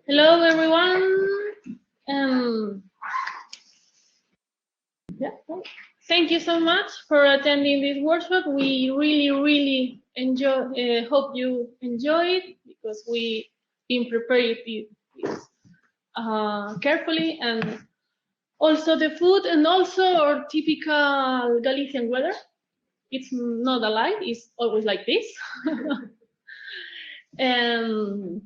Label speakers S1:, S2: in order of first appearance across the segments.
S1: Hello, everyone. Yeah, thank you so much for attending this workshop. We really enjoy. Hope you enjoy it because we been prepared it carefully, and also the food, and also our typical Galician weather. It's not a lie. It's always like this. And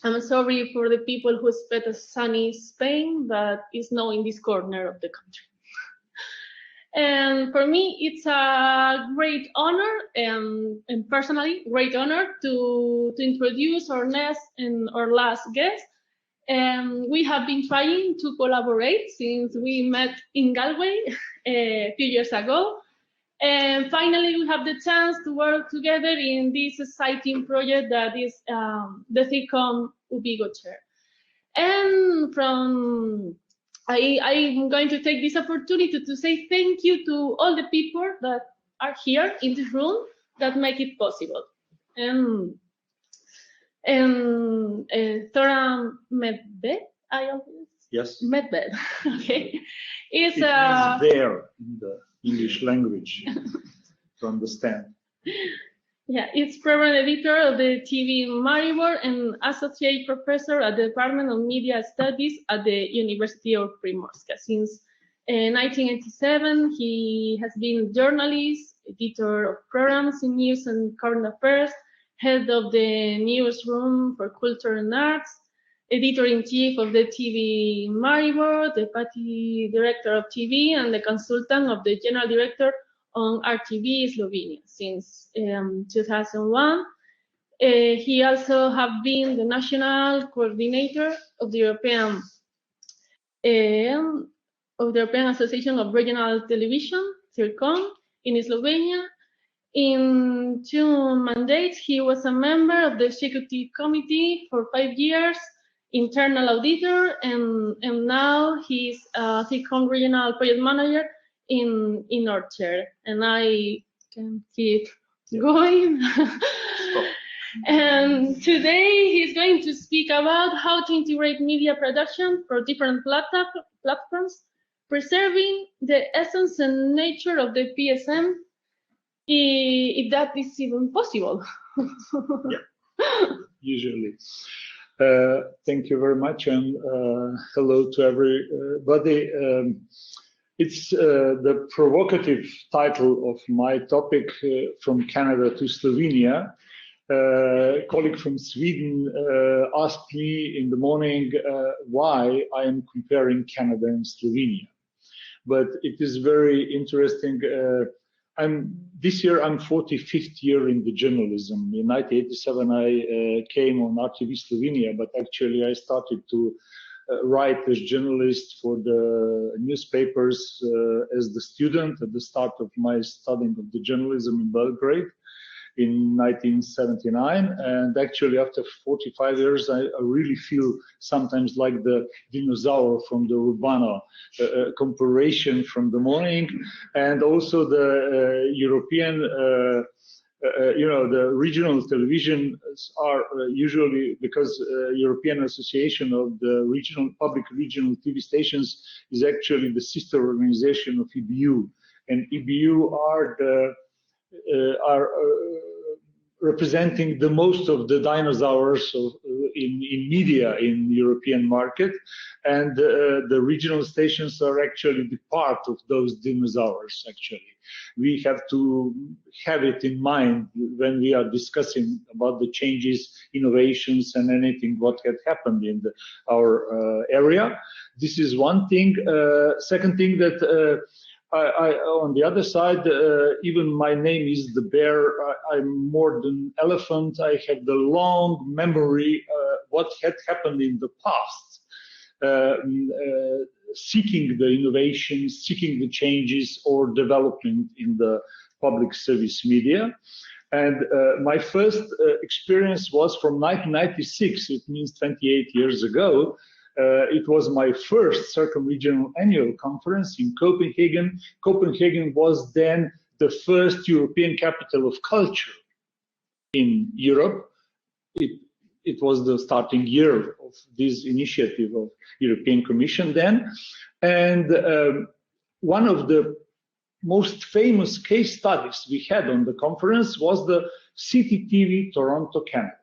S1: I'm sorry for the people who spent a sunny Spain, but it's now in this corner of the country. And for me, it's a great honor, and personally, great honor to introduce our next and our last guest. And we have been trying to collaborate since we met in Galway a few years ago. And finally, we have the chance to work together in this exciting project that is the ThiCom Vigo chair. And I'm going to take this opportunity to say thank you to all the people that are here in this room that make it possible. And Zoran Medved,
S2: yes,
S1: Medved, okay,
S2: is there in the English language to understand.
S1: Yeah, it's program editor of the TV Maribor and associate professor at the Department of Media Studies at the University of Primorska. Since 1987, he has been journalist, editor of programs in news and current affairs, head of the newsroom for culture and arts, editor-in-chief of the TV Maribor, deputy director of TV, and the consultant of the general director on RTV Slovenia since 2001. He also have been the national coordinator of the European Association of Regional Television, ThiCom, in Slovenia. In 2 mandates, he was a member of the executive committee for 5 years, internal auditor, and now he's ThiCom regional project manager in our chair. And I can keep going. And today he's going to speak about how to integrate media production for different platforms, preserving the essence and nature of the PSM, if that is even possible.
S2: Yeah, usually. Thank you very much, and hello to everybody. It's the provocative title of my topic, from Canada to Slovenia. A colleague from Sweden asked me in the morning why I am comparing Canada and Slovenia. But it is very interesting. This year I'm 45th year in the journalism. In 1987 I came on RTV Slovenia, but actually I started to write as journalist for the newspapers as the student at the start of my studying of the journalism in Belgrade in 1979. And actually after 45 years, I really feel sometimes like the dinosaur from the Urbana comparison from the morning. And also the European, the regional television are usually, because European Association of the Public Regional TV Stations is actually the sister organization of EBU. And EBU are representing the most of the dinosaurs in media in European market, and the regional stations are actually the part of those dinosaurs. Actually, we have to have it in mind when we are discussing about the changes, innovations, and anything what had happened in our area. This is one thing. Second thing that. On the other side, even my name is the bear. I'm more than elephant. I have the long memory what had happened in the past, seeking the innovation, seeking the changes or development in the public service media. And my first experience was from 1996. It means 28 years ago. It was my first circum-regional annual conference in Copenhagen. Copenhagen was then the first European capital of culture in Europe. it was the starting year of this initiative of European Commission then. And one of the most famous case studies we had on the conference was the CTTV Toronto, Canada.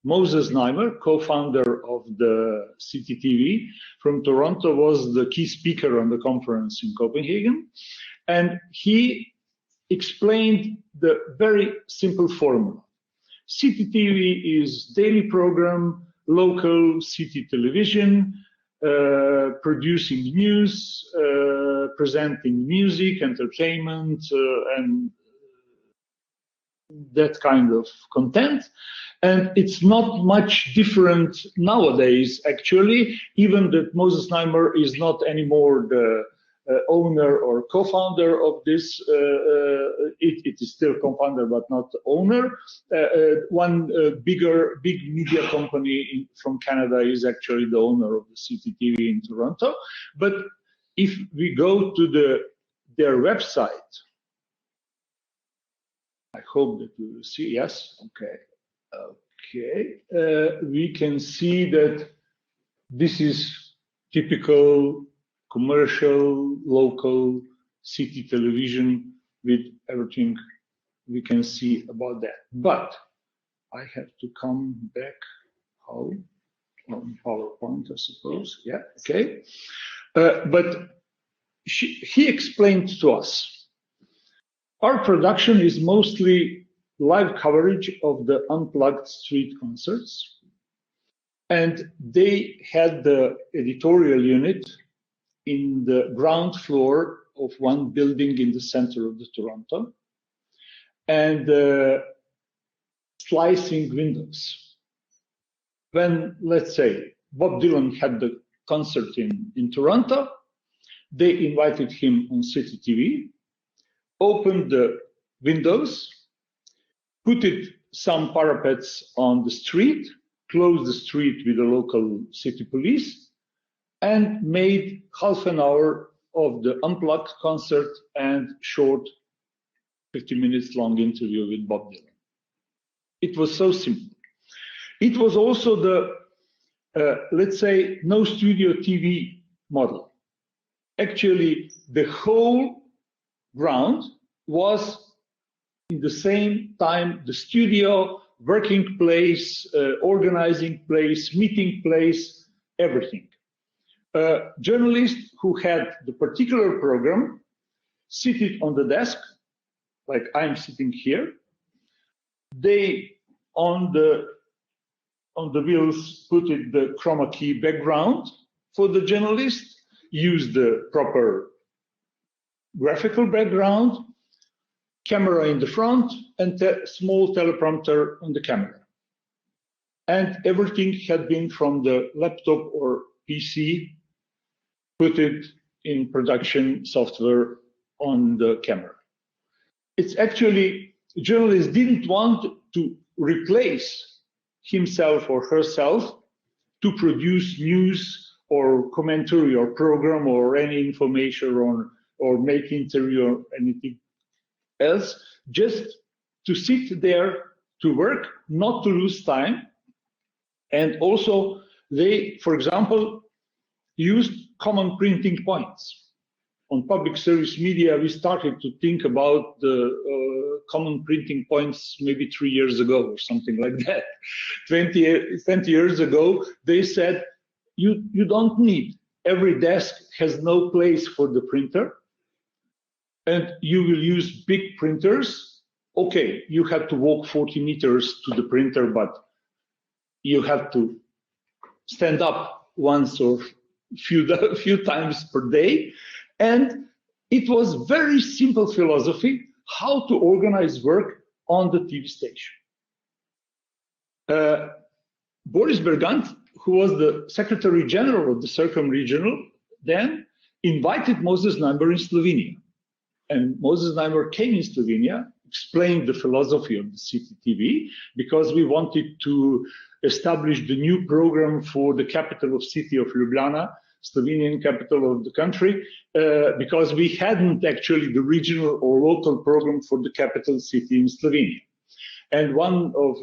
S2: Moses Neimer, co-founder of the CTTV from Toronto, was the key speaker on the conference in Copenhagen. And he explained the very simple formula. CTTV is daily program, local city television, producing news, presenting music, entertainment, and that kind of content. And it's not much different nowadays, actually, even that Moses Neimer is not anymore the owner or co-founder of this. It is still co-founder, but not the owner. One big media company from Canada is actually the owner of the CTTV in Toronto. But if we go to their website, I hope that we will see, yes, okay. We can see that this is typical commercial, local city television with everything we can see about that. But I have to come back, how? On PowerPoint, I suppose, yeah, okay. But he explained to us, our production is mostly live coverage of the unplugged street concerts. And they had the editorial unit in the ground floor of one building in the center of the Toronto, and slicing windows. When, let's say, Bob Dylan had the concert in Toronto, they invited him on City TV, opened the windows, put some parapets on the street, closed the street with the local city police, and made half an hour of the unplugged concert and short 50 minutes long interview with Bob Dylan. It was so simple. It was also the, let's say, no studio TV model. Actually, the whole ground was in the same time the studio, working place, organizing place, meeting place, everything. Journalists who had the particular program seated on the desk, like I'm sitting here. They on the wheels put it the chroma key background for the journalist, use the proper graphical background, camera in the front, and small teleprompter on the camera. And everything had been from the laptop or PC, put it in production software on the camera. It's actually, journalists didn't want to replace himself or herself to produce news or commentary or program or any information or make interview or anything else, just to sit there to work, not to lose time. And also they, for example, used common printing points. On public service media, we started to think about the common printing points maybe 3 years ago or something like that. 20 years ago, they said, you don't need, every desk has no place for the printer, and you will use big printers. Okay, you have to walk 40 meters to the printer, but you have to stand up once or few times per day. And it was very simple philosophy, how to organize work on the TV station. Boris Bergant, who was the Secretary General of the Circum Regional, then invited Moses Neimer in Slovenia. And Moses Neimer came in Slovenia, explained the philosophy of the CTTV, because we wanted to establish the new program for the capital of city of Ljubljana, Slovenian capital of the country, because we hadn't actually the regional or local program for the capital city in Slovenia. And one of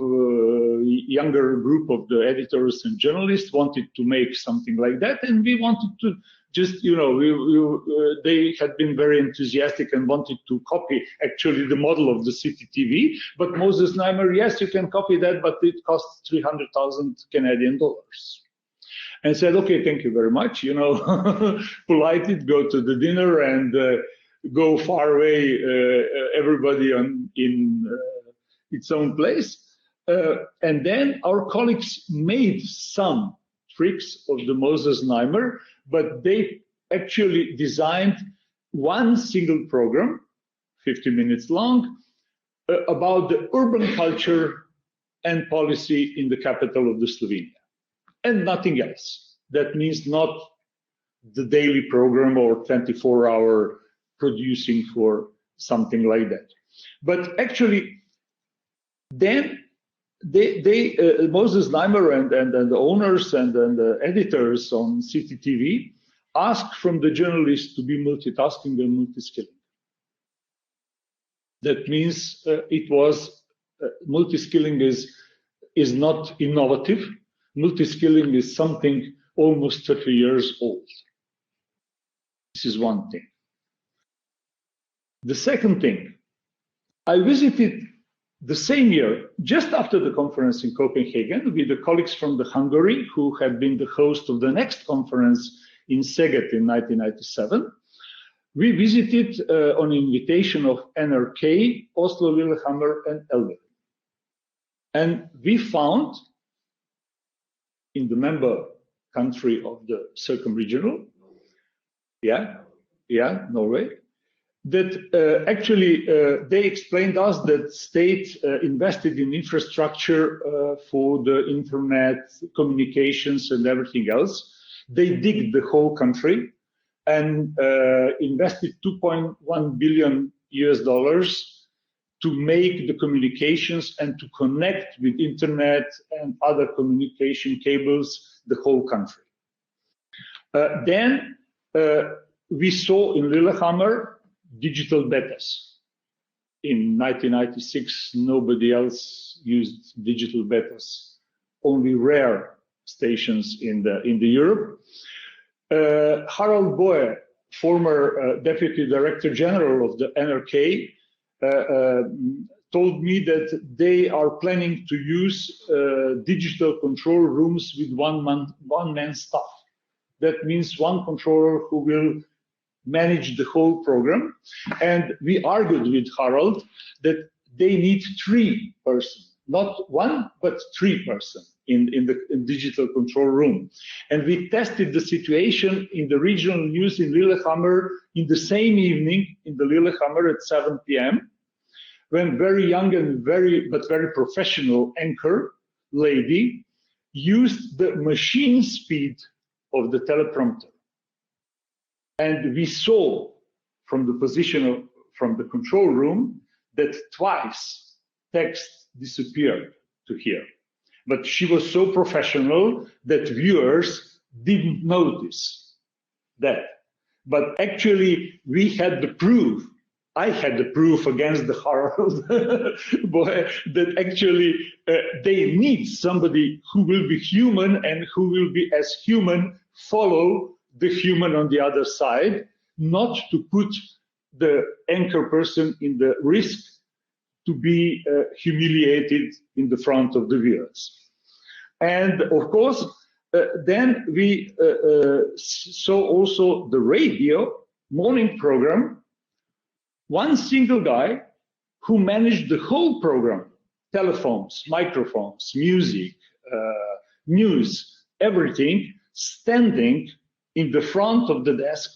S2: younger group of the editors and journalists wanted to make something like that, and we wanted to just, they had been very enthusiastic and wanted to copy actually the model of the City TV. But Moses Znaimer, yes, you can copy that, but it costs 300,000 Canadian dollars. And said, okay, thank you very much. Polite it, go to the dinner, and go far away. Everybody in its own place. And then our colleagues made some tricks of the Moses Znaimer, but they actually designed one single program, 50 minutes long, about the urban culture and policy in the capital of the Slovenia, and nothing else. That means not the daily program or 24-hour producing for something like that. But actually, then Moses Znaimer and the owners and the editors on City TV asked from the journalists to be multitasking and multi-skilling. That means it was multi-skilling is not innovative. Multi-skilling is something almost 30 years old. This is one thing. The second thing, I visited the same year, just after the conference in Copenhagen, with the colleagues from Hungary, who had been the host of the next conference in Szeged in 1997. We visited on invitation of NRK, Oslo, Lillehammer, and Elverum. And we found in the member country of the circumregional, Norway, that actually they explained us that state invested in infrastructure for the internet, communications, and everything else. They digged the whole country and invested $2.1 billion to make the communications and to connect with internet and other communication cables the whole country. Then we saw in Lillehammer digital betas. In 1996, nobody else used digital betas, only rare stations in the Europe. Harald Boe, former Deputy Director General of the NRK, told me that they are planning to use digital control rooms with one-man staff. That means one controller who will manage the whole program. And we argued with Harald that they need 3 persons, not 1, but 3 persons in the digital control room. And we tested the situation in the regional news in Lillehammer in the same evening in the Lillehammer at 7 p.m. when very young and very professional anchor lady used the machine speed of the teleprompter. And we saw from the position from the control room that twice text disappeared to here. But she was so professional that viewers didn't notice that. But actually, we had the proof. I had the proof against the Harald that actually they need somebody who will be human and who will be as human, follow the human on the other side, not to put the anchor person in the risk to be humiliated in the front of the viewers. And of course, then we saw also the radio morning program, one single guy who managed the whole program, telephones, microphones, music, news, everything, standing in the front of the desk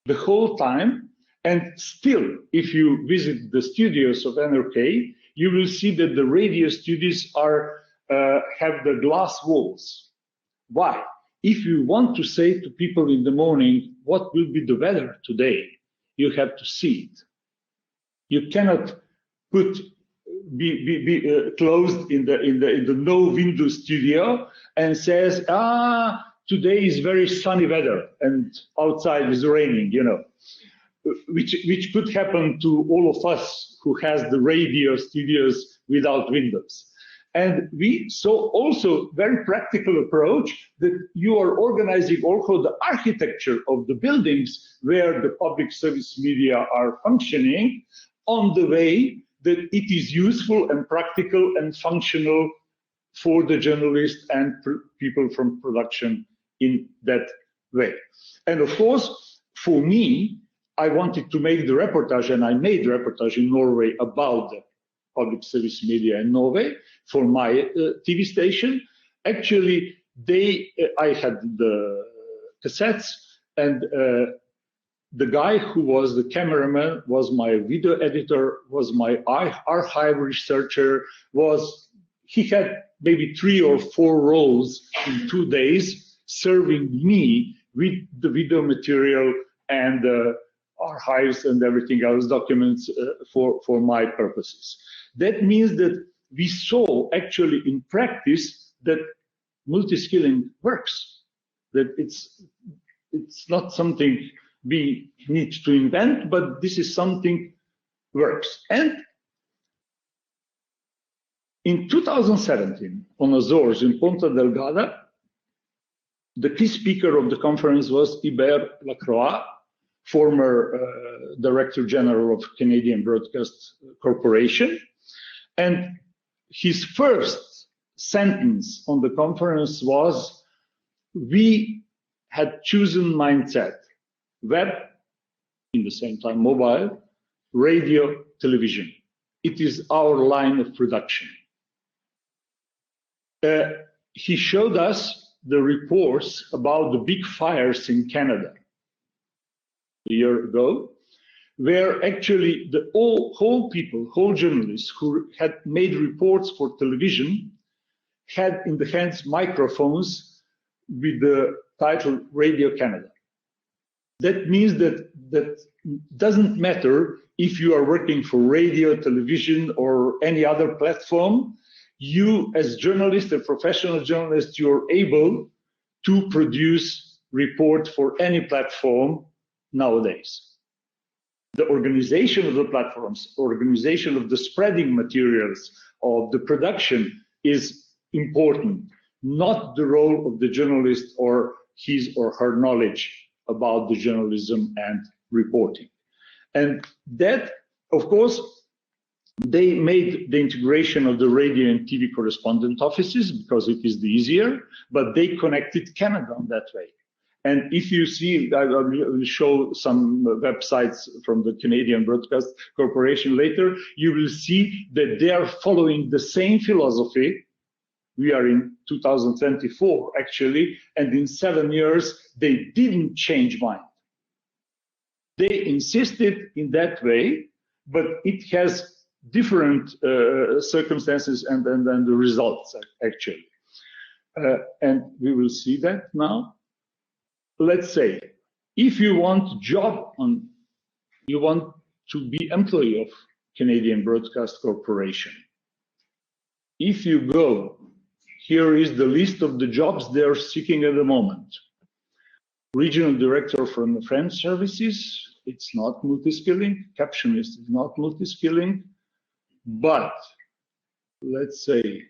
S2: the whole time. And still, if you visit the studios of NRK, you will see that the radio studios have the glass walls. Why? If you want to say to people in the morning, what will be the weather today, you have to see it. You cannot be closed in the no window studio and says, today is very sunny weather and outside is raining, which could happen to all of us who has the radio studios without windows. And we saw also very practical approach that you are organizing also the architecture of the buildings where the public service media are functioning on the way that it is useful and practical and functional for the journalists and people from production in that way. And of course, for me, I wanted to make the reportage, and I made reportage in Norway about the public service media in Norway for my TV station. Actually, I had the cassettes, and the guy who was the cameraman was my video editor, was my archive researcher, he had maybe 3 or 4 roles in 2 days, serving me with the video material and archives and everything else, documents for my purposes. That means that we saw actually in practice that multi-skilling works, that it's not something we need to invent, but this is something works. And in 2017, on Azores in Ponta Delgada, the key speaker of the conference was Hubert Lacroix, former Director General of Canadian Broadcast Corporation. And his first sentence on the conference was, we had chosen mindset, web, in the same time mobile, radio, television. It is our line of production. He showed us the reports about the big fires in Canada a year ago, where actually the whole journalists who had made reports for television had in the hands microphones with the title Radio Canada. That means that doesn't matter if you are working for radio, television, or any other platform. You, as journalist, a professional journalist, you're able to produce report for any platform nowadays. The organization of the platforms, organization of the spreading materials, of the production is important, not the role of the journalist or his or her knowledge about the journalism and reporting. And that, of course, they made the integration of the radio and TV correspondent offices because it is the easier, but they connected Canada on that way. And if you see, I will show some websites from the Canadian Broadcast Corporation later, you will see that they are following the same philosophy. We are in 2024, actually, and in 7 years, they didn't change mind. They insisted in that way, but it has different circumstances and the results, actually. And we will see that now. Let's say, if you want you want to be employee of Canadian Broadcast Corporation. If you go, here is the list of the jobs they are seeking at the moment. Regional Director from the French Services, it's not multi-skilling. Captionist is not multi-skilling. But, let's say,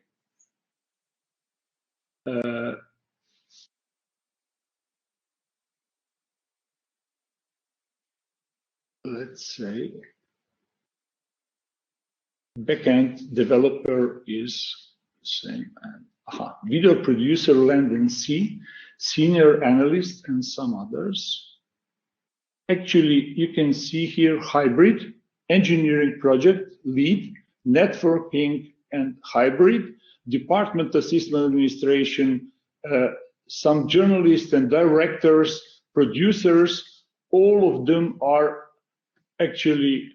S2: backend developer is same. Video producer, land and sea, senior analyst, and some others. Actually, you can see here hybrid, engineering project lead, networking and hybrid, department assistant administration, some journalists and directors, producers, all of them are actually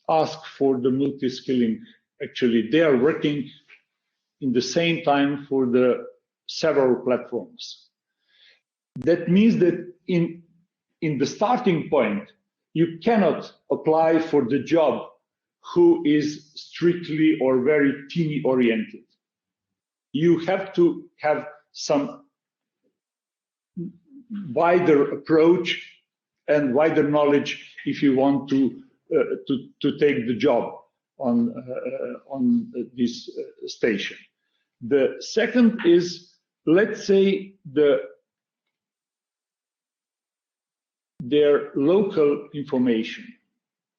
S2: asked for the multi-skilling. Actually, they are working in the same time for the several platforms. That means that in the starting point, you cannot apply for the job who is strictly or very teeny oriented. You have to have some wider approach and wider knowledge if you want to take the job. on this station. The second is, let's say, their local information,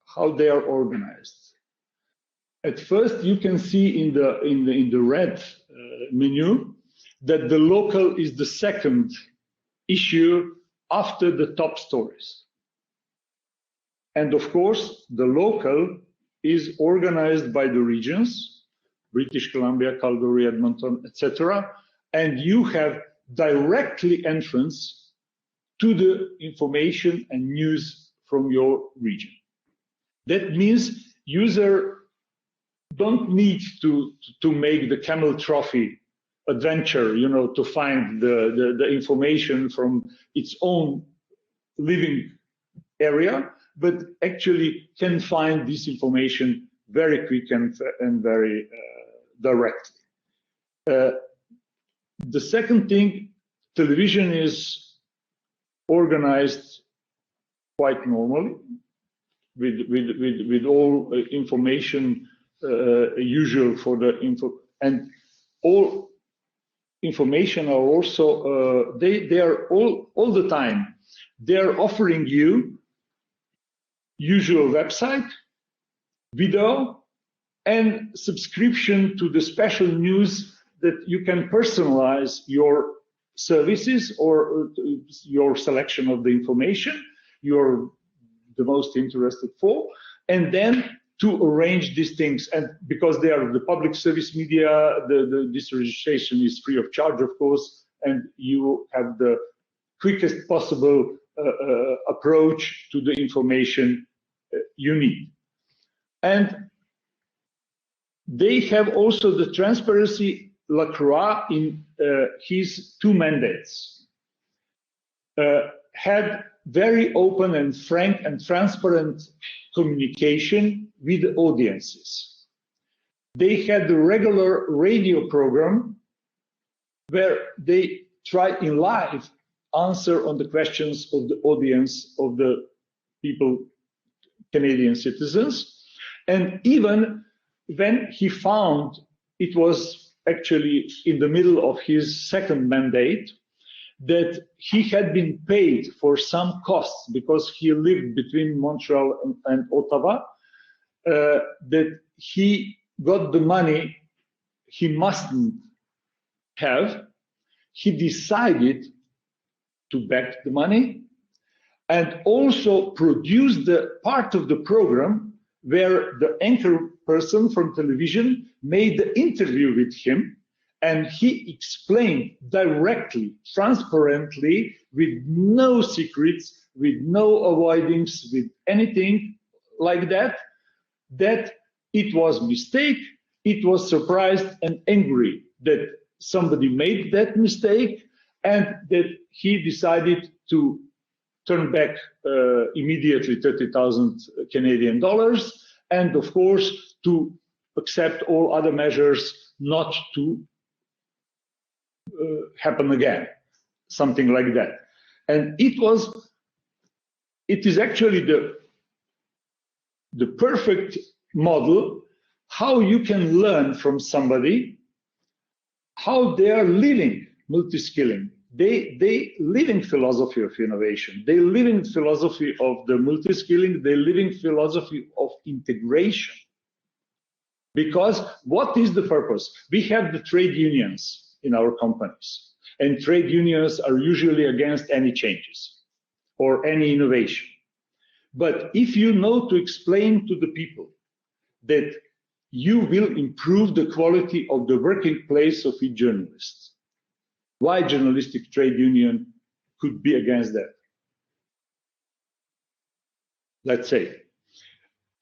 S2: how they are organized. At first, you can see in the red menu that the local is the second issue after the top stories. And of course, the local is organized by the regions, British Columbia, Calgary, Edmonton, etc. And you have directly entrance to the information and news from your region. That means user don't need to make the camel trophy adventure, you know, to find the information from its own living area, but actually can find this information very quick and very directly. The second thing, television is organized quite normally with all information usual for the info, and all information are also they are all the time they're offering you usual website, video, and subscription to the special news that you can personalize your services or your selection of the information you're the most interested for, and then to arrange these things. And because they are the public service media, this registration is free of charge, of course, and you have the quickest possible approach to the information you need. And they have also the transparency. Lacroix, in his 2 mandates, had very open and frank and transparent communication with the audiences. They had the regular radio program where they try in live answer on the questions of the audience, of the people, Canadian citizens. And even when he found it was actually in the middle of his second mandate, that he had been paid for some costs because he lived between Montreal and Ottawa, that he got the money he mustn't have. He decided to back the money and also produce the part of the program where the anchor person from television made the interview with him, and he explained directly, transparently, with no secrets, with no avoidings, with anything like that, that it was mistake. It was surprised and angry that somebody made that mistake, and that he decided to turn back immediately 30,000 Canadian dollars, and of course to accept all other measures not to happen again, something like that. And it is actually the perfect model how you can learn from somebody how they are living multi-skilling. They live in philosophy of innovation. They live in philosophy of the multi-skilling. They live in philosophy of integration. Because what is the purpose? We have the trade unions in our companies, and trade unions are usually against any changes or any innovation. But if you know to explain to the people that you will improve the quality of the working place of each journalist, why journalistic trade union could be against that? Let's say.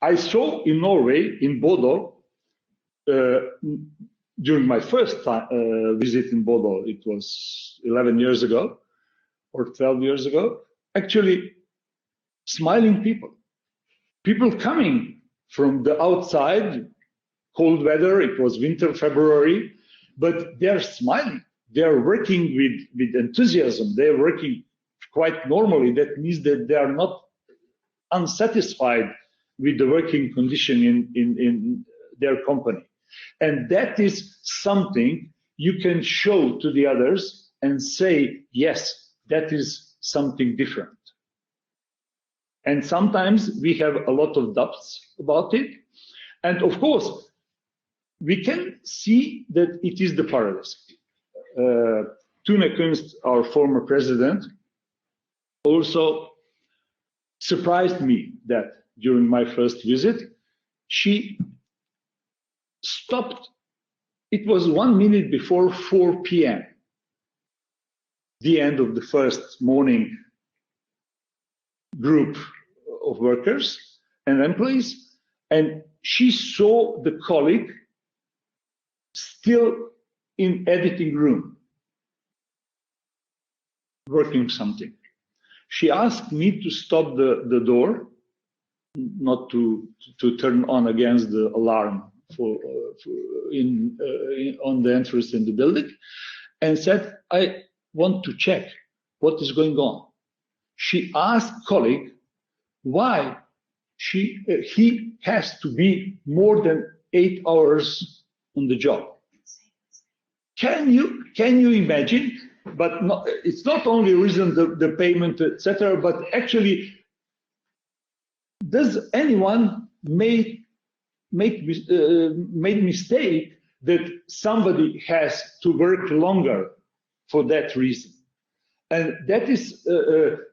S2: I saw in Norway, in Bodo, during my first visit in Bodo, it was 11 years ago or 12 years ago, actually smiling people. People coming from the outside, cold weather, it was winter, February, but they're smiling. They're working with enthusiasm. They're working quite normally. That means that they are not unsatisfied with the working condition in their company. And that is something you can show to the others and say, yes, that is something different. And sometimes we have a lot of doubts about it. And of course, we can see that it is the paradox. Tune Kunst, our former president, also surprised me that during my first visit, she stopped. It was 1 minute before 4 p.m., the end of the first morning group of workers and employees, and she saw the colleague still in editing room working something. She asked me to stop the door, not to turn on against the alarm on the entrance in the building, and said, I want to check what is going on. She asked colleague why he has to be more than 8 hours on the job. Can you imagine? But it's not only reason the payment, etc., but actually, does anyone made mistake that somebody has to work longer for that reason? And that is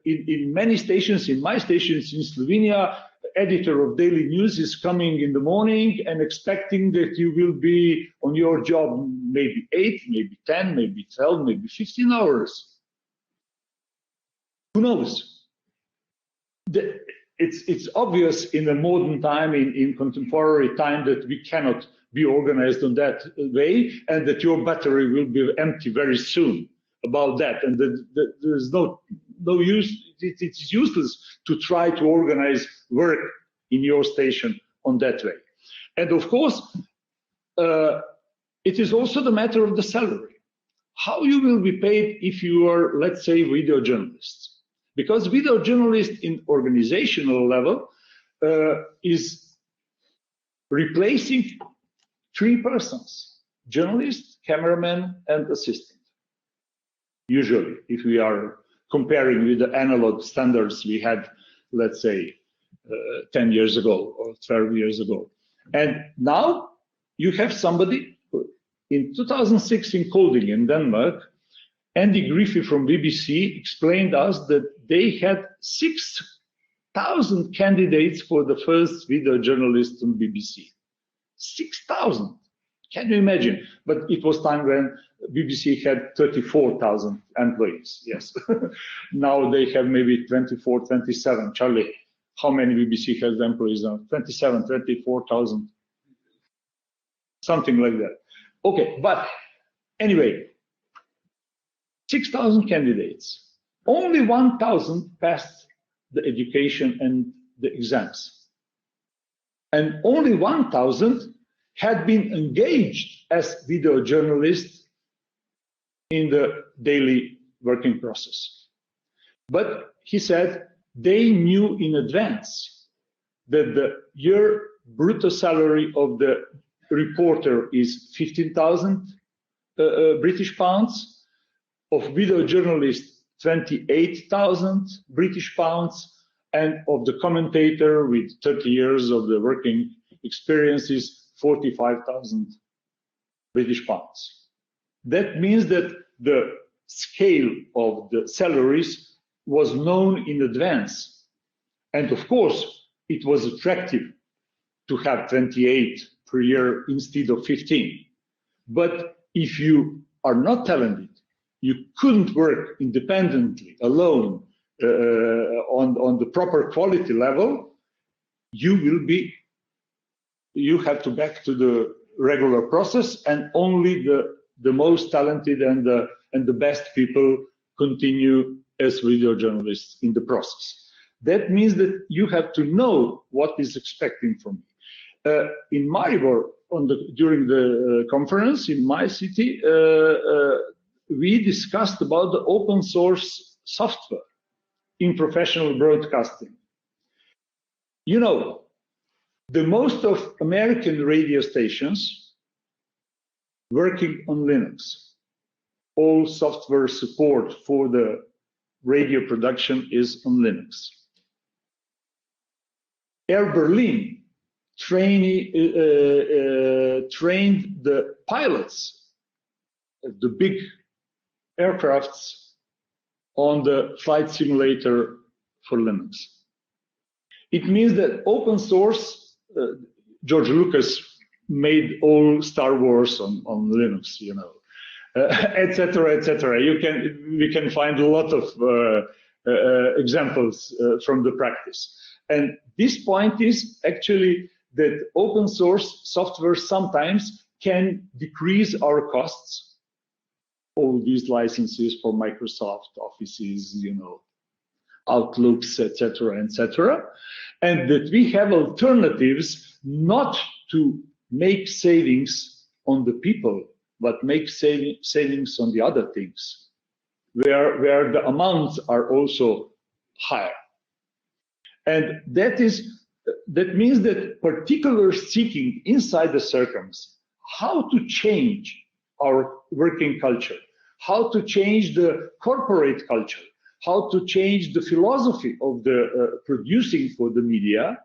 S2: in many stations, in my stations in Slovenia, editor of daily news is coming in the morning and expecting that you will be on your job maybe 8, maybe 10, maybe 12, maybe 15 hours. Who knows? It's obvious in a modern time, in contemporary time, that we cannot be organized on that way, and that your battery will be empty very soon about that, and there's no use. It's useless to try to organize work in your station on that way. And of course, it is also the matter of the salary. How you will be paid if you are, let's say, video journalists? Because video journalist in organizational level is replacing 3 persons: journalist, cameraman, and assistant. Usually, if we are comparing with the analog standards we had, let's say, 10 years ago or 12 years ago. And now you have somebody in 2006 in Kolding in Denmark. Andy Griffey from BBC explained us that they had 6,000 candidates for the first video journalist on BBC. 6,000. Can you imagine? But it was time when BBC had 34,000 employees. Yes. Now they have maybe 24, 27. Charlie, how many BBC has employees now? 27, 24,000. Something like that. Okay, but anyway, 6,000 candidates. Only 1,000 passed the education and the exams. And only 1,000 had been engaged as video journalists in the daily working process. But he said they knew in advance that the year brutto salary of the reporter is 15,000 British pounds, of video journalist 28,000 British pounds, and of the commentator with 30 years of the working experiences 45,000 British pounds. That means that the scale of the salaries was known in advance. And of course, it was attractive to have 28 per year instead of 15. But if you are not talented, you couldn't work independently, alone, on the proper quality level, you have to back to the regular process, and only the most talented and the best people continue as video journalists in the process. That means that you have to know what is expected from you. In Maribor, during the conference in my city, we discussed about the open source software in professional broadcasting. You know, The most of American radio stations working on Linux. All software support for the radio production is on Linux. Air Berlin trained the pilots of the big aircrafts on the flight simulator for Linux. It means that open source, George Lucas made all Star Wars on Linux, you know, etc., etc. We can find a lot of examples from the practice. And this point is actually that open source software sometimes can decrease our costs. All these licenses for Microsoft Offices, you know, Outlooks, etc., etc., and that we have alternatives not to make savings on the people, but make savings on the other things, where the amounts are also higher. And that means that particular seeking inside the circums, how to change our working culture, how to change the corporate culture, how to change the philosophy of the producing for the media,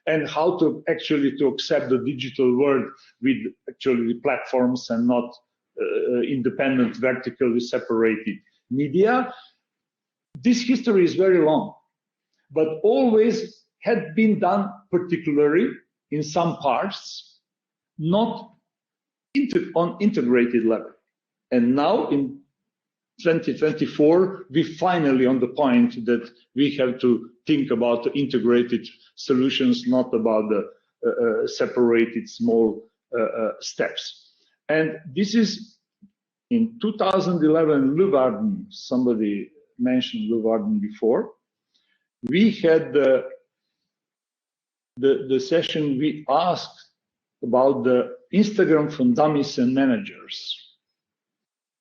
S2: and how to actually to accept the digital world with actually platforms and not independent, vertically separated media. This history is very long, but always had been done particularly in some parts, not on integrated level. And now in 2024, we finally on the point that we have to think about the integrated solutions, not about the separated small steps. And this is in 2011, Leeuwarden, somebody mentioned Leeuwarden before. We had the session we asked about the Instagram for dummies and managers.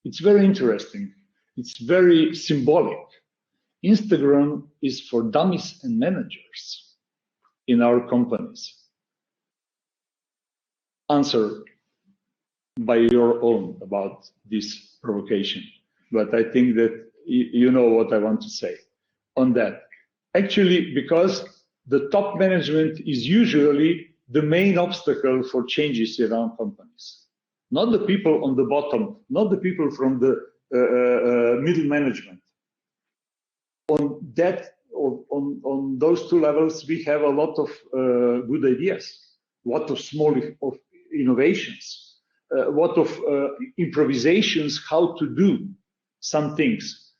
S2: It's very interesting. It's very symbolic. Instagram is for dummies and managers in our companies. Answer by your own about this provocation. But I think that you know what I want to say on that. Actually, because the top management is usually the main obstacle for changes around companies. Not the people on the bottom, not the people from the middle management. On those two levels, we have a lot of good ideas, a lot of small innovations, a lot of improvisations, how to do some things.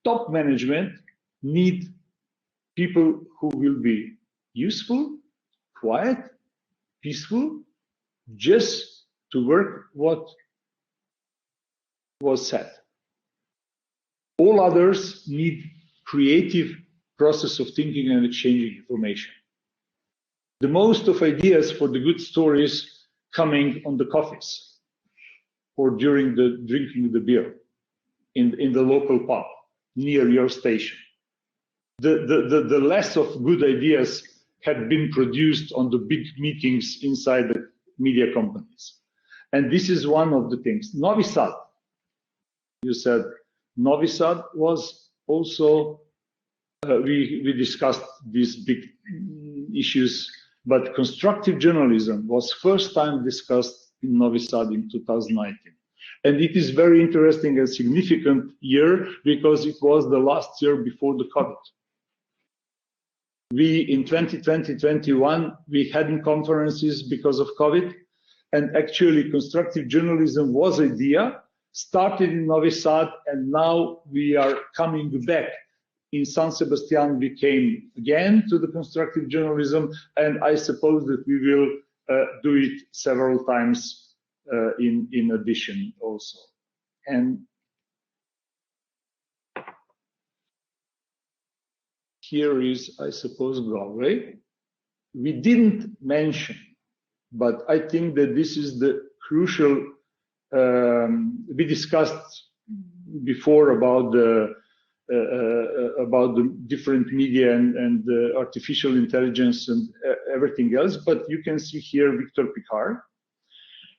S2: Top management need people who will be useful, quiet, peaceful, just to work what was said. All others need creative process of thinking and exchanging information. The most of ideas for the good stories coming on the coffees or during the drinking the beer in the local pub near your station. The less of good ideas had been produced on the big meetings inside the media companies. And this is one of the things. Novi Sad, you said Novi Sad was also, we discussed these big issues, but constructive journalism was first time discussed in Novi Sad in 2019. And it is very interesting and significant year because it was the last year before the COVID. We, in 2020-21, we hadn't conferences because of COVID. And actually constructive journalism was an idea, started in Novi Sad, and now we are coming back. In San Sebastian, we came again to the constructive journalism, and I suppose that we will do it several times in addition also. And here is, I suppose, Galway. We didn't mention, but I think that this is the crucial, we discussed before about the about the different media and artificial intelligence and everything else. But you can see here Victor Picard,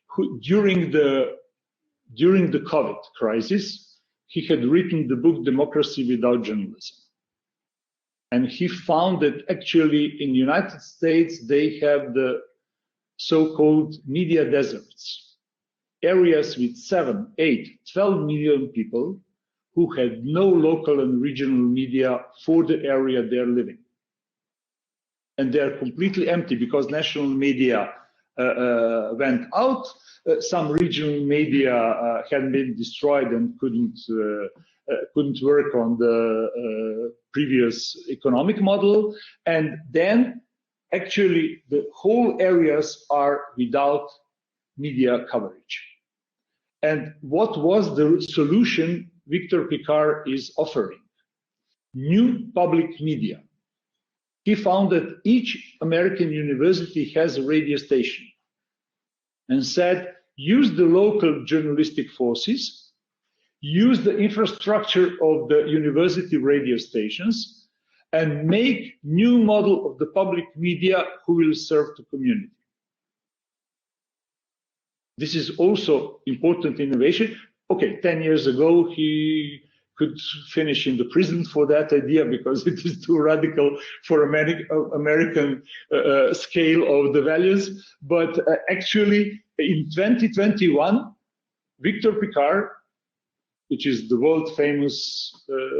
S2: who during the COVID crisis, he had written the book Democracy Without Journalism. And he found that actually in the United States, they have the so-called media deserts, areas with 7, 8, 12 million people who had no local and regional media for the area they're living. And they're completely empty because national media went out. Some regional media had been destroyed and couldn't work on the previous economic model. And then actually the whole areas are without media coverage. And what was the solution Victor Picard is offering? New public media. He found that each American university has a radio station and said, use the local journalistic forces, use the infrastructure of the university radio stations, and make new model of the public media who will serve the community. This is also important innovation. Okay, 10 years ago, he could finish in the prison for that idea because it is too radical for American scale of the values. But actually, in 2021, Victor Picard, which is the world famous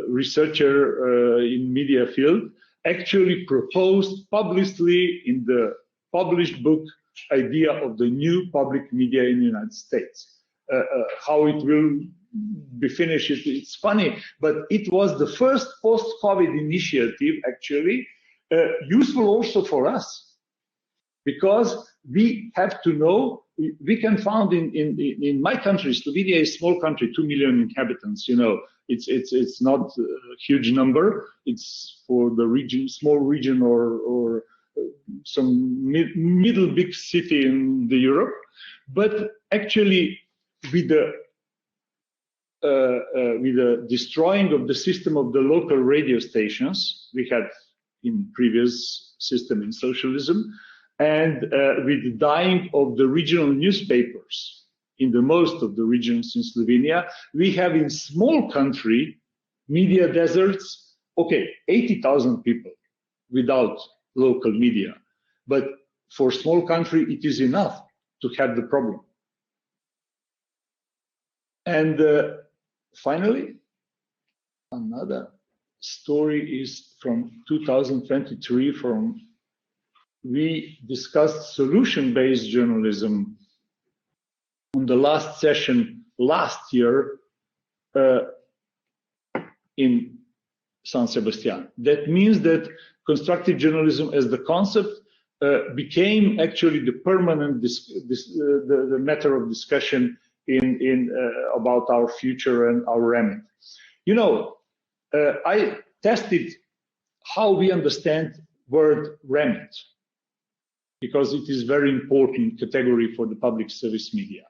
S2: researcher in media field, actually proposed publicly in the published book idea of the new public media in the United States. How it will be finished, it's funny, but it was the first post-COVID initiative actually useful also for us, because we have to know, we can find in my country, Slovenia is a small country, 2 million inhabitants, you know, it's not a huge number, it's for the region, small region or some middle big city in the Europe, but actually with the destroying of the system of the local radio stations we had in previous system in socialism, and with the dying of the regional newspapers in the most of the regions in Slovenia, we have in small country media deserts, okay, 80,000 people without local media. But for small country, it is enough to have the problem. And finally, another story is from 2023 we discussed solution-based journalism on the last session last year in San Sebastian. That means that constructive journalism as the concept became actually the permanent the matter of discussion in about our future and our remit. You know, I tested how we understand word remit, because it is very important category for the public service media.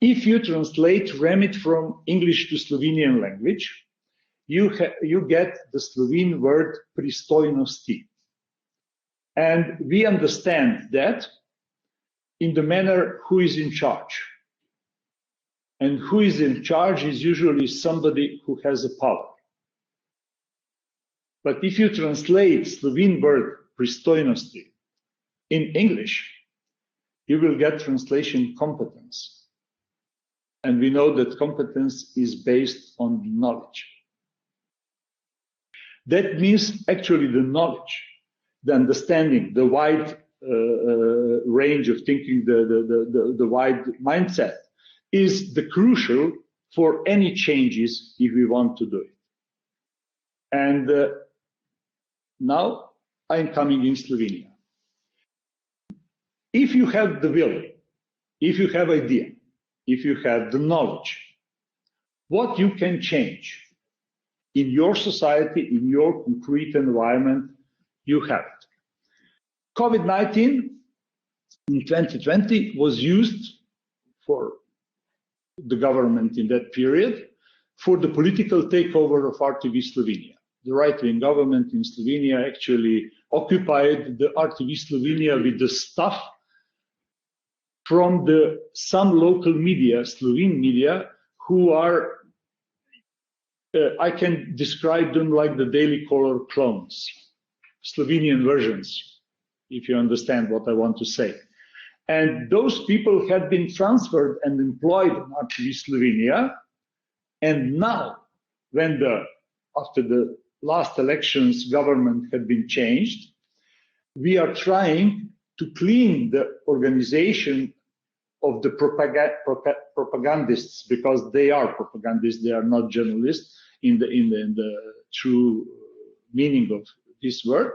S2: If you translate remit from English to Slovenian language, you get the Slovene word pristojnosti. And we understand that in the manner who is in charge. And who is in charge is usually somebody who has a power. But if you translate Slovene word pristojnosti in English, you will get translation competence. And we know that competence is based on knowledge. That means actually the knowledge, the understanding, the wide range of thinking, the wide mindset is the crucial for any changes if we want to do it. And now I'm coming in Slovenia. If you have the will, if you have idea, if you have the knowledge, what you can change in your society, in your concrete environment, you have it. COVID-19 in 2020 was used for the government in that period for the political takeover of RTV Slovenia. The right-wing government in Slovenia actually occupied the RTV Slovenia with the stuff from some local media, Slovene media, who are, I can describe them like the Daily Caller clones, Slovenian versions, if you understand what I want to say. And those people had been transferred and employed in RTV Slovenia. And now, when after the last elections, government had been changed, we are trying to clean the organization of the propagandists, because they are propagandists, they are not journalists in the true meaning of this word.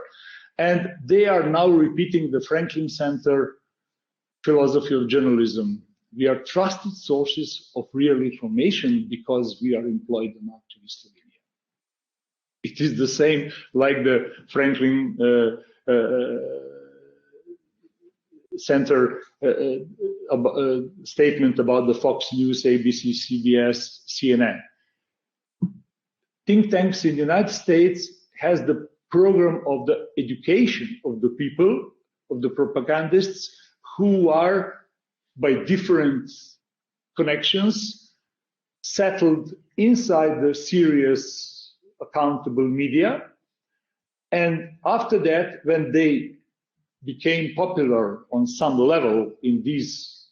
S2: And they are now repeating the Franklin Center philosophy of journalism. We are trusted sources of real information because we are employed in RTV Slovenia. It is the same like the Franklin Center statement about the Fox News, ABC, CBS, CNN. Think tanks in the United States has the program of the education of the people, of the propagandists, who are by different connections settled inside the serious accountable media. And after that, when they became popular on some level in these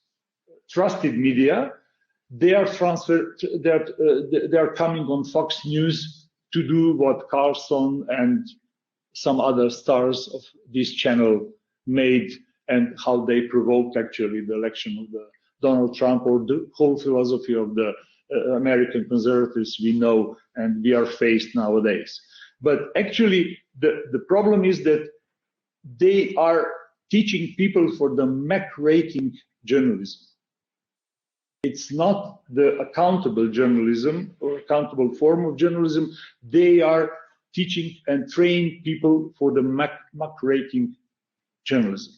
S2: trusted media, they are transferred, they are coming on Fox News to do what Carlson and some other stars of this channel made, and how they provoked actually the election of the Donald Trump, or the whole philosophy of the American conservatives we know and we are faced nowadays. But actually the problem is that they are teaching people for the muckraking journalism. It's not the accountable journalism or accountable form of journalism. They are teaching and training people for the muckraking journalism.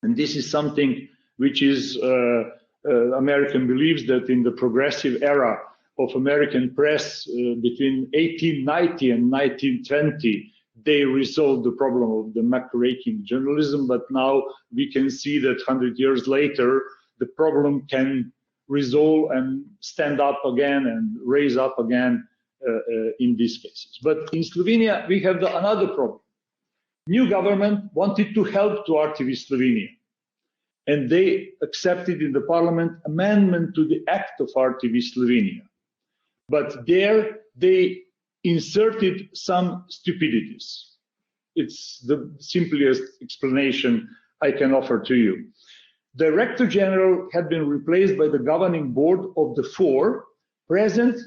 S2: And this is something which is, American believes that in the progressive era of American press between 1890 and 1920, they resolved the problem of the muckraking journalism. But now we can see that 100 years later, the problem can resolve and stand up again and raise up again in these cases. But in Slovenia, we have another problem. New government wanted to help to RTV Slovenia, and they accepted in the parliament amendment to the act of RTV Slovenia. But there they inserted some stupidities. It's the simplest explanation I can offer to you. Director General had been replaced by the governing board of the four: President,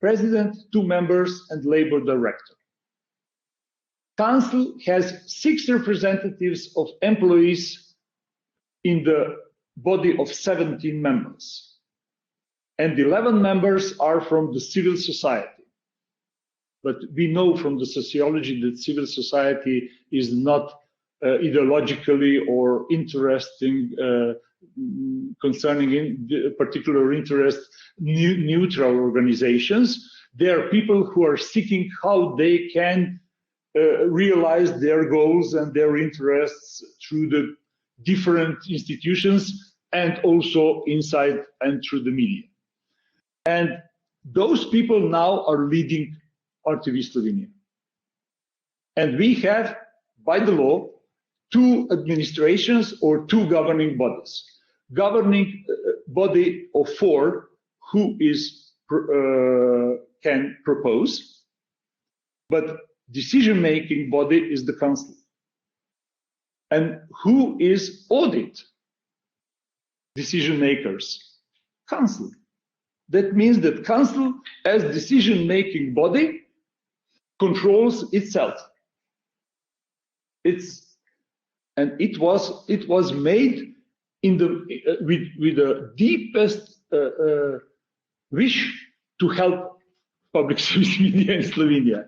S2: 2 members, and Labour Director. Council has 6 representatives of employees in the body of 17 members, and 11 members are from the civil society. But we know from the sociology that civil society is not ideologically or interesting concerning in particular interest neutral organizations. They are people who are seeking how they can realize their goals and their interests through the different institutions and also inside and through the media. And those people now are leading RTV Slovenia. And we have, by the law, 2 administrations or 2 governing bodies. Governing body of 4 who is can propose, but decision-making body is the council. And who is audit decision makers? Council. That means that council as decision-making body controls itself. And it was made in with the deepest wish to help public service media in Slovenia.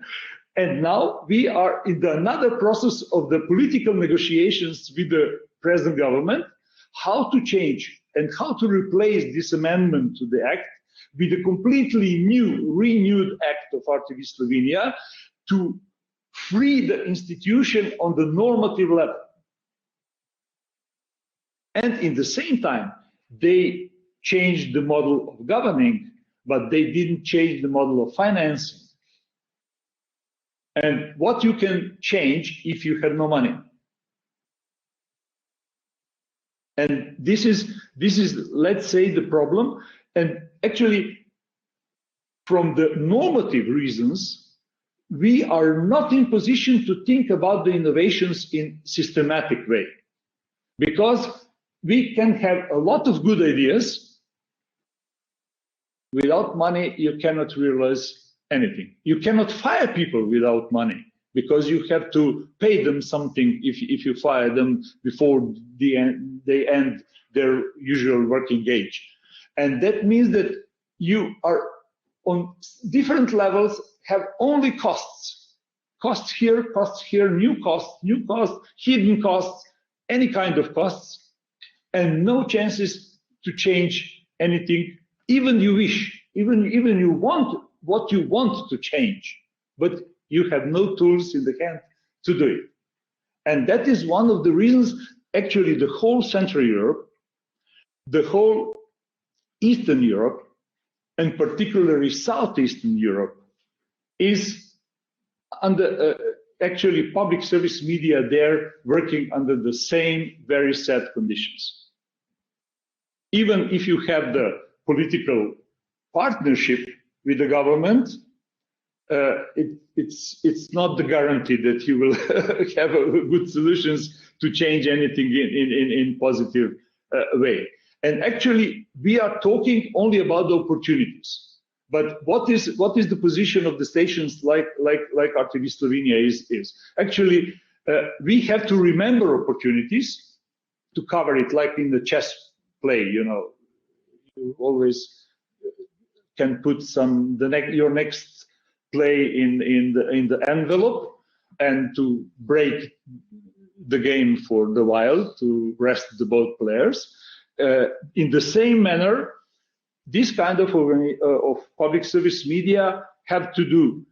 S2: And now we are in another process of the political negotiations with the present government, how to change and how to replace this amendment to the act with a completely new, renewed act of RTV Slovenia to free the institution on the normative level. And in the same time, they changed the model of governing, but they didn't change the model of financing. And what you can change if you have no money. And this is, let's say, the problem. And actually, from the normative reasons, we are not in position to think about the innovations in systematic way. Because we can have a lot of good ideas. Without money, you cannot realize anything. You cannot fire people without money, because you have to pay them something if you fire them before they end their usual working age. And that means that you are on different levels, have only costs. Costs here, new costs, hidden costs, any kind of costs, and no chances to change anything, even you wish, even you want what you want to change, but you have no tools in the hand to do it. And that is one of the reasons, actually, the whole Central Europe, the whole Eastern Europe, and particularly Southeastern Europe, is under actually public service media there working under the same very sad conditions. Even if you have the political partnership with the government, it's not the guarantee that you will have good solutions to change anything in positive way. And actually, we are talking only about the opportunities. But what is the position of the stations like RTV Slovenia is? Actually, we have to remember opportunities to cover it, like in the chess play. You know, you always can put your next play in the envelope, and to break the game for the while, to rest the both players. In the same manner, this kind of public service media have to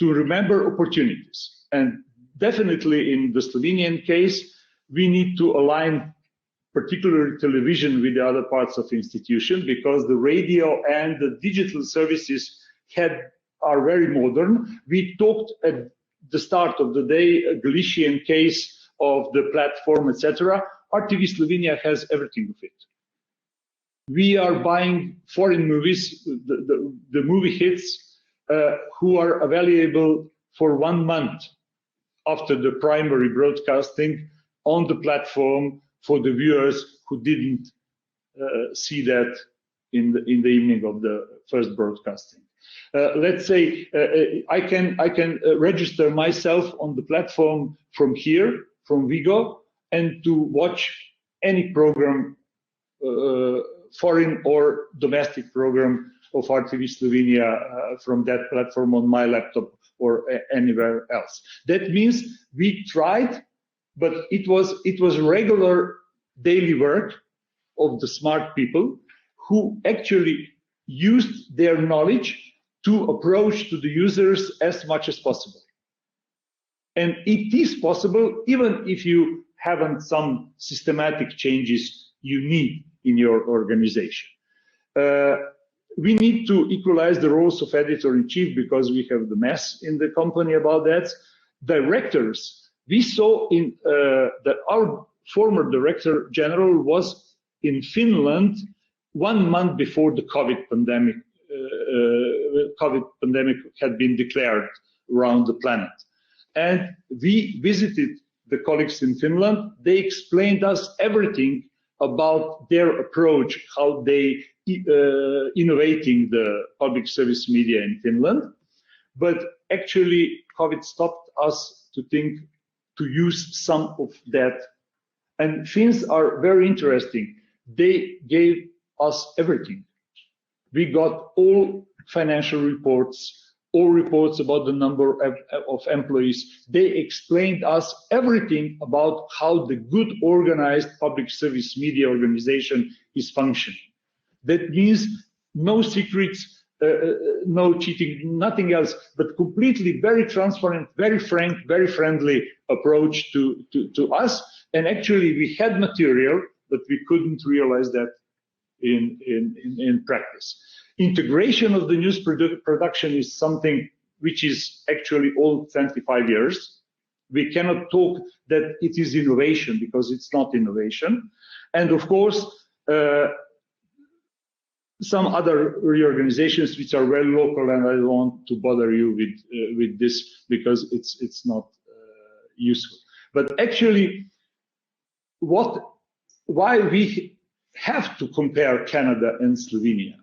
S2: remember opportunities. And definitely in the Slovenian case, we need to align particularly television with the other parts of institution, because the radio and the digital services are very modern. We talked at the start of the day, a Galician case of the platform, etc. RTV Slovenia has everything of it. We are buying foreign movies, the movie hits, who are available for 1 month after the primary broadcasting on the platform for the viewers who didn't see that in the evening of the first broadcasting. Let's say I can register myself on the platform from here, from Vigo, and to watch any program, foreign or domestic program of RTV Slovenia from that platform on my laptop or anywhere else. That means we tried, but it was regular daily work of the smart people who actually used their knowledge to approach to the users as much as possible. And it is possible even if you haven't some systematic changes you need in your organization. We need to equalize the roles of editor-in-chief, because we have the mess in the company about that. Directors, we saw in that our former director general was in Finland 1 month before the COVID pandemic. COVID pandemic had been declared around the planet, and we visited the colleagues in Finland. They explained us everything about their approach, how they innovating the public service media in Finland. But actually, COVID stopped us to think to use some of that. And Finns are very interesting. They gave us everything. We got all financial reports, all reports about the number of employees. They explained us everything about how the good organized public service media organization is functioning. That means no secrets, no cheating, nothing else, but completely very transparent, very frank, very friendly approach to us. And actually, we had material, but we couldn't realize that in practice. Integration of the news production is something which is actually all 25 years. We cannot talk that it is innovation because it's not innovation. And of course, some other reorganizations which are very local, and I don't want to bother you with this because it's not useful. But actually, why we have to compare Canada and Slovenia?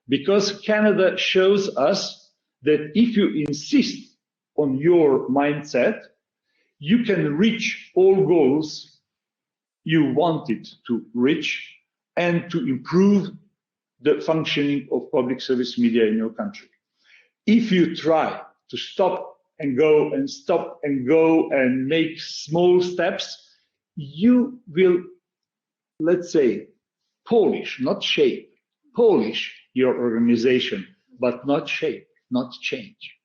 S2: Because Canada shows us that if you insist on your mindset, you can reach all goals you wanted to reach and to improve the functioning of public service media in your country. If you try to stop and go and stop and go and make small steps, you will, let's say, polish, not shape, polish your organization, but not shape, not change.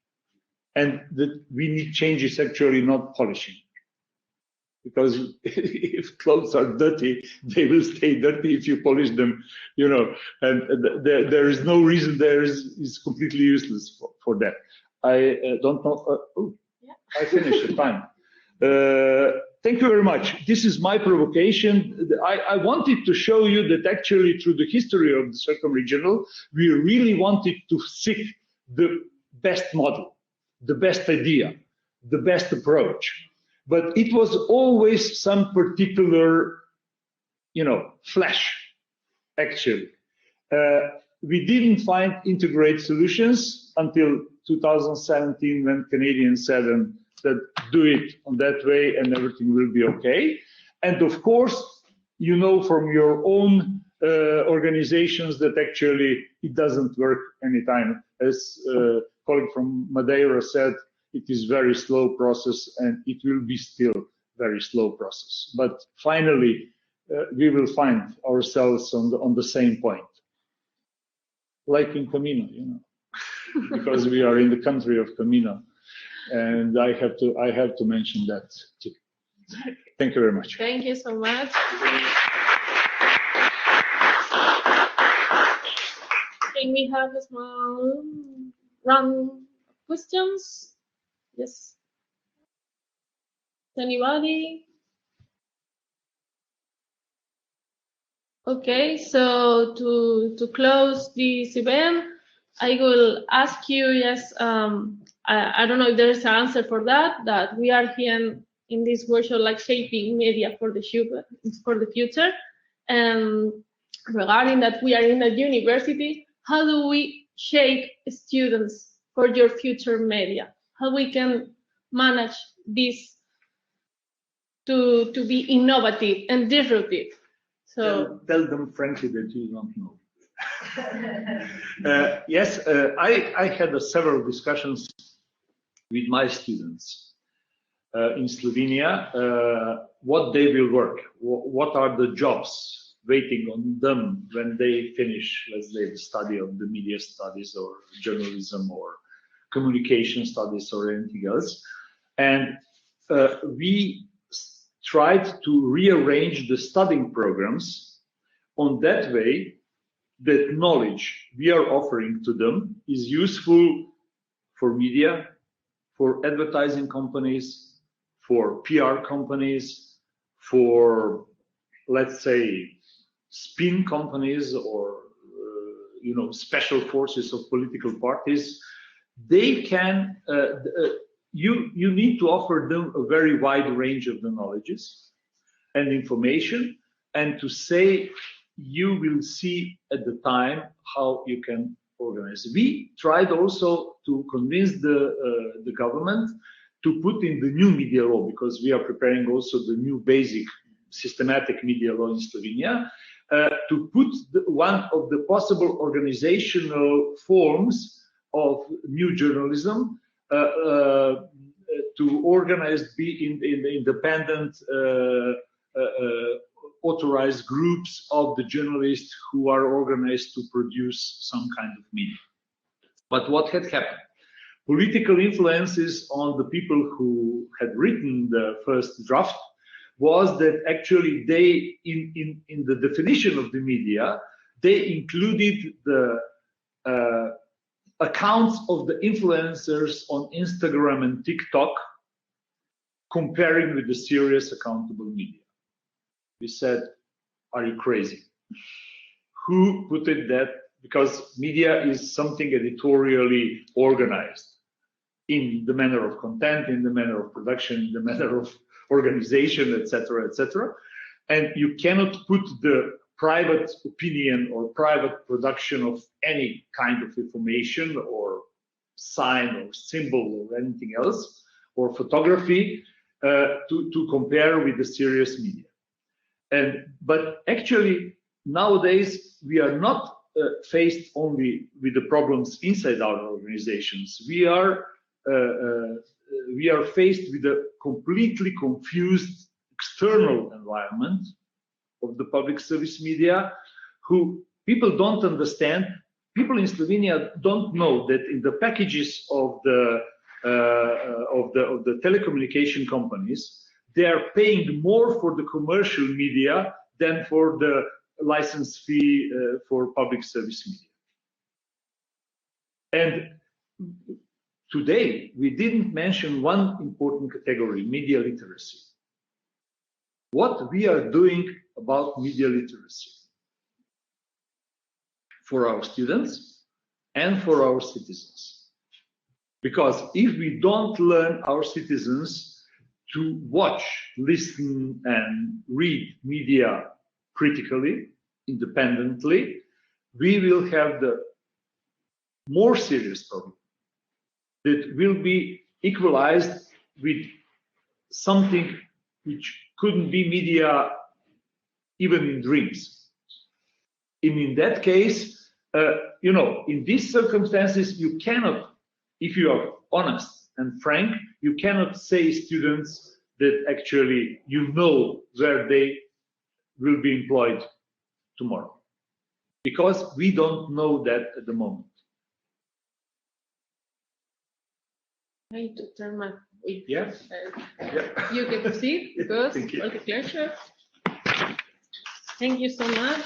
S2: And we need changes actually, not polishing. Because if clothes are dirty, they will stay dirty if you polish them, you know, and there is no reason there is completely useless for that. I don't know. I finished it, fine. Thank you very much. This is my provocation. I wanted to show you that actually through the history of the circumregional, we really wanted to seek the best model, the best idea, the best approach. But it was always some particular, you know, flash, actually. We didn't find integrated solutions until 2017 when Canadians said that do it on that way and everything will be okay. And of course, you know from your own organizations that actually it doesn't work anytime. As a colleague from Madeira said, it is very slow process and it will be still very slow process. But finally, we will find ourselves on the same point. Like in Camino, you know, because we are in the country of Camino. And I have to mention that too. Thank you very much.
S1: Thank you so much. Can we have a small round of questions? Yes. Anybody? Okay, so to close this event, I will ask you, yes, I don't know if there is an answer for that we are here in this workshop like shaping media for the future. And regarding that we are in a university, how do we shape students for your future media? How we can manage this to be innovative and disruptive? So
S2: tell them frankly that you don't know. Yes, I had several discussions with my students in Slovenia, what they will work, what are the jobs waiting on them when they finish, let's say, the study of the media studies or journalism or communication studies or anything else. And we tried to rearrange the studying programs on that way that knowledge we are offering to them is useful for media, for advertising companies, for PR companies, for, let's say, spin companies or you know, special forces of political parties. They can, you need to offer them a very wide range of the knowledges and information, and to say you will see at the time how you can organize. We tried also to convince the government to put in the new media law, because we are preparing also the new basic systematic media law in Slovenia, to put one of the possible organizational forms of new journalism to organize, be in the independent authorized groups of the journalists who are organized to produce some kind of media. But what had happened? Political influences on the people who had written the first draft was that actually they, in the definition of the media, they included the accounts of the influencers on Instagram and TikTok, comparing with the serious accountable media. We said, are you crazy? Who put it that? Because media is something editorially organized in the manner of content, in the manner of production, in the manner of organization, etc., etc. And you cannot put the private opinion or private production of any kind of information or sign or symbol or anything else or photography to compare with the serious media. But actually nowadays we are not faced only with the problems inside our organizations. We are faced with a completely confused external environment of the public service media, who people don't understand. People in Slovenia don't know that in the packages of the telecommunication companies, they are paying more for the commercial media than for the license fee for public service media. And today, we didn't mention one important category, media literacy. What we are doing about media literacy for our students and for our citizens. Because if we don't learn our citizens to watch, listen, and read media critically, independently, we will have the more serious problem that will be equalized with something which couldn't be media even in dreams. In that case, in these circumstances, you cannot, if you are honest and frank, you cannot say students that actually you know where they will be employed tomorrow, because we don't know that at the moment.
S1: I need to turn my.
S2: Yeah.
S1: You can proceed. Good.
S2: Thank you.
S1: Okay, pleasure. Thank you so much.